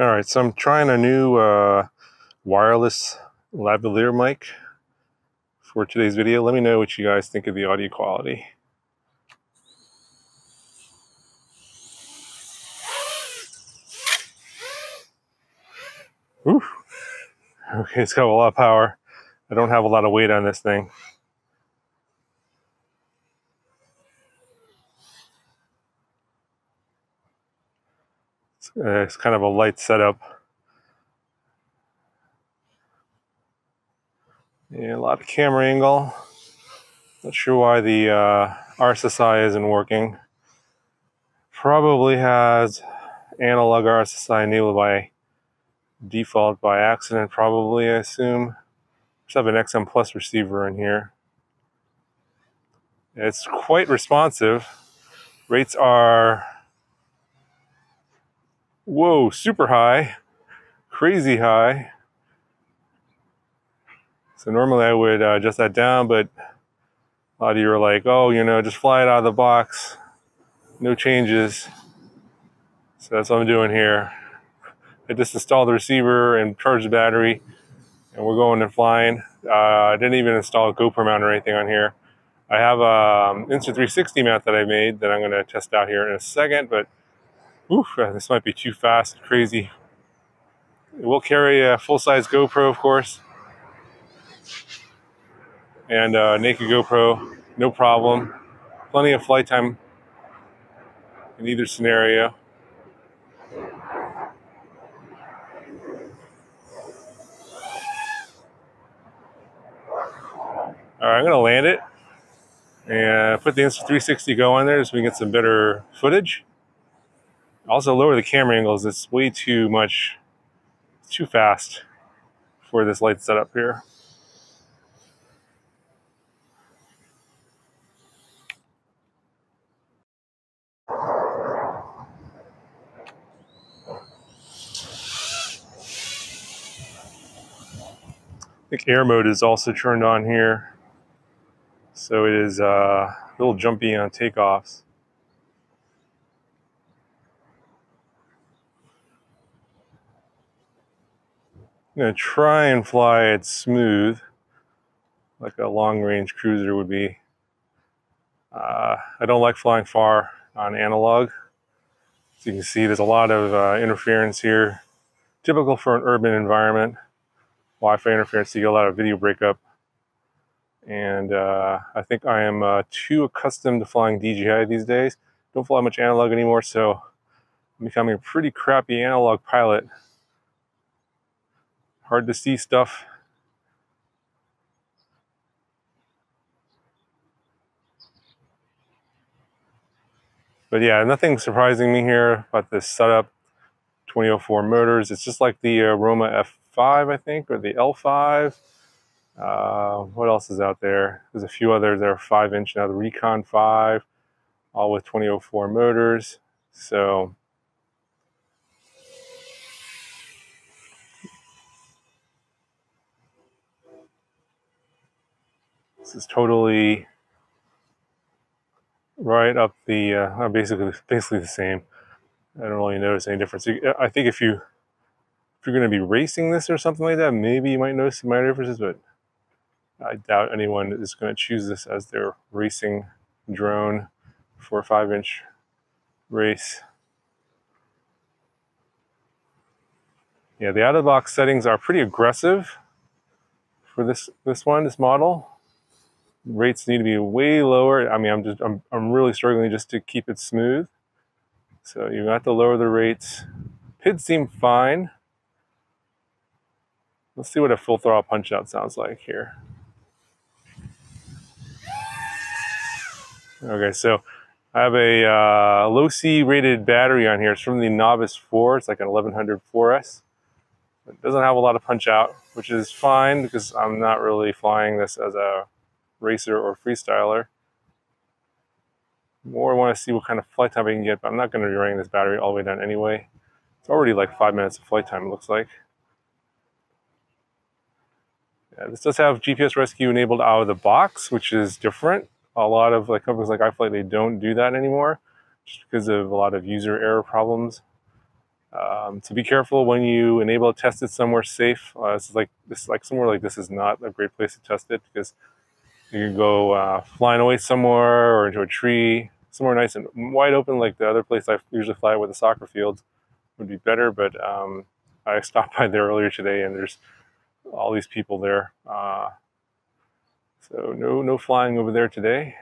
All right, so I'm trying a new wireless lavalier mic for today's video. Let me know what you guys think of the audio quality. Whew. Okay, it's got a lot of power. I don't have a lot of weight on this thing. It's kind of a light setup. Yeah, a lot of camera angle. Not sure why the RSSI isn't working. Probably has analog RSSI enabled by default by accident, probably, I assume. Just have an XM Plus receiver in here. It's quite responsive. Rates are, whoa, super high, crazy high. So normally I would adjust that down, but a lot of you are like, oh, you know, just fly it out of the box, no changes. So that's what I'm doing here. I just installed the receiver and charged the battery, and we're going and flying. I didn't even install a GoPro mount or anything on here. I have an Insta360 mount that I made that I'm going to test out here in a second, but oof, this might be too fast, crazy. It will carry a full-size GoPro, of course, and naked GoPro, no problem. Plenty of flight time in either scenario. All right, I'm going to land it and put the Insta360 Go on there so we can get some better footage. Also lower the camera angles. It's way too much, too fast for this light setup here. I think air mode is also turned on here, so it is a little jumpy on takeoffs. I'm going to try and fly it smooth, like a long-range cruiser would be. I don't like flying far on analog. As you can see, there's a lot of interference here, typical for an urban environment. Wi-Fi interference, so you get a lot of video breakup. And I think I am too accustomed to flying DJI these days. Don't fly much analog anymore, so I'm becoming a pretty crappy analog pilot. Hard to see stuff. But yeah, nothing surprising me here about this setup. 2004 motors. It's just like the Roma F5, I think, or the L5. What else is out there? There's a few others that are 5-inch now. The Recon 5, all with 2004 motors. So this is totally right up the basically the same. I don't really notice any difference. I think if you're going to be racing this or something like that, maybe you might notice some minor differences, but I doubt anyone is going to choose this as their racing drone for a 5-inch race. Yeah, the out-of-the-box settings are pretty aggressive for this model. Rates need to be way lower. I mean, I'm really struggling just to keep it smooth. So you have to lower the rates. PIDs seem fine. Let's see what a full throttle punch out sounds like here. Okay, so I have a low C rated battery on here. It's from the Novice 4. It's like an 1100 4S. It doesn't have a lot of punch out, which is fine because I'm not really flying this as a racer or freestyler. More want to see what kind of flight time I can get, but I'm not going to be running this battery all the way down anyway. It's already like 5 minutes of flight time, it looks like. Yeah, this does have GPS rescue enabled out of the box, which is different. A lot of companies like iFlight, they don't do that anymore, just because of a lot of user error problems. So be careful when you enable it, test it somewhere safe. Somewhere like this is not a great place to test it, because you can go flying away somewhere or into a tree, somewhere nice and wide open, like the other place I usually fly with the soccer field would be better. But I stopped by there earlier today, and there's all these people there. So no flying over there today.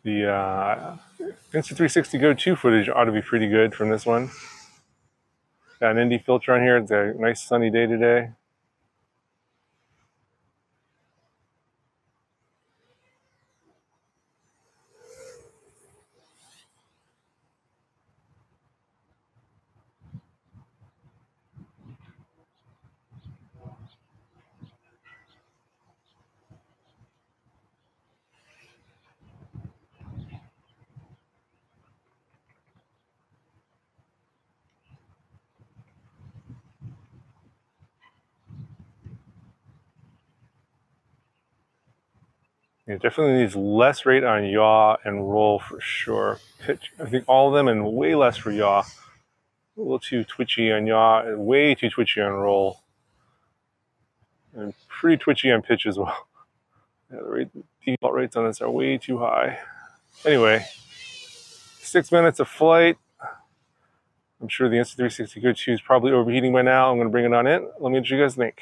The Insta360 Go 2 footage ought to be pretty good from this one. Got an ND filter on here. It's a nice sunny day today. It definitely needs less rate on yaw and roll for sure. Pitch, I think all of them, and way less for yaw. A little too twitchy on yaw, and way too twitchy on roll. And pretty twitchy on pitch as well. Yeah, the default rates on this are way too high. Anyway, 6 minutes of flight. I'm sure the Insta360 Go 2 is probably overheating by now. I'm going to bring it on in. Let me know what you guys think.